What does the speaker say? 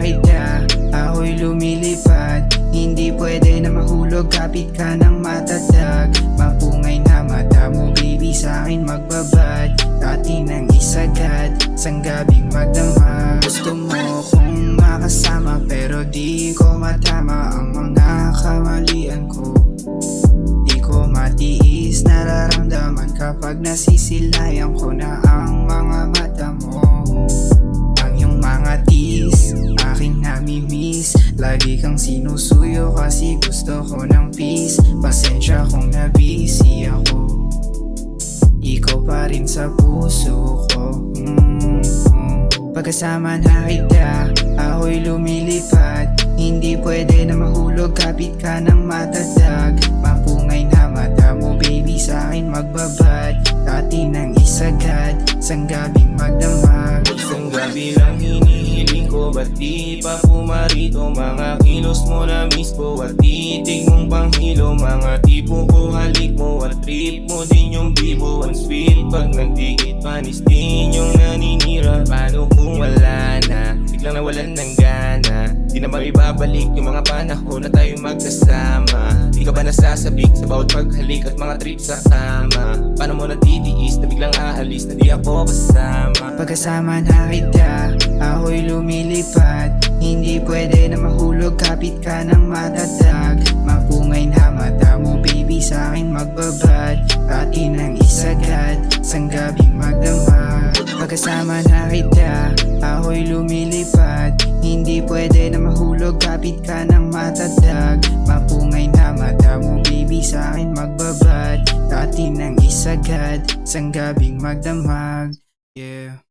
kita, ako'y lumilipad. Hindi pwede na mahulog, kapit ka ng matatag. Mapungay na mata mo baby, sa'kin magbabad. Dati nang isagad, sang gabing magdamag. Gusto mo kong makasama, pero di ko matama ang mga kamalian ko. Di ko matiis, nararamdaman kapag nasisilayan ko na ang mga mata mo. Ang iyong mga tease, aking namimiss. Lagi kang sinusuyo kasi gusto ko ng peace. Pasensya kung nabisi ako, ikaw pa rin sa puso ko. Pagkasama na kita, ako'y lumilipad. Hindi pwede na mahulog, kapit ka ng matatag. Mapungay na mata mo baby, sa'kin magbabad. Dati nang isagad, sang gabing magdamag. Isang gabi lang hinihiling ko, ba't di pa pumarito? Mga kilos mo na miss ko, at titig mong panghilo. Mga tipo ko, halik mo, at trip mo din yung bibo. Ang sweet pag nagdikit, panis din yung naninira. Paano kung wala na, biglang nawalan ng gana? Di na maibabalik yung mga panahon na tayo magkasama. Di ka ba nasasabik sa bawat paghalik at mga trip sa kama? Paano mo natitiis na biglang aalis na di ako kasama? Pagkasama na kita, ako'y lumilipad. Hindi pwede na mahulog, kapit ka ng matatag. Mapungay na mata mo baby, sa'kin magbabad. Dati nang isagad, sang gabing magdamag. Pagkasama na kita, ako'y lumilipad. Hindi pwede na mahulog, kapit ka ng matatag. Mapungay na mata mo baby, sa'kin magbabad. Dati nang isagad, sang gabing magdamag. Yeah.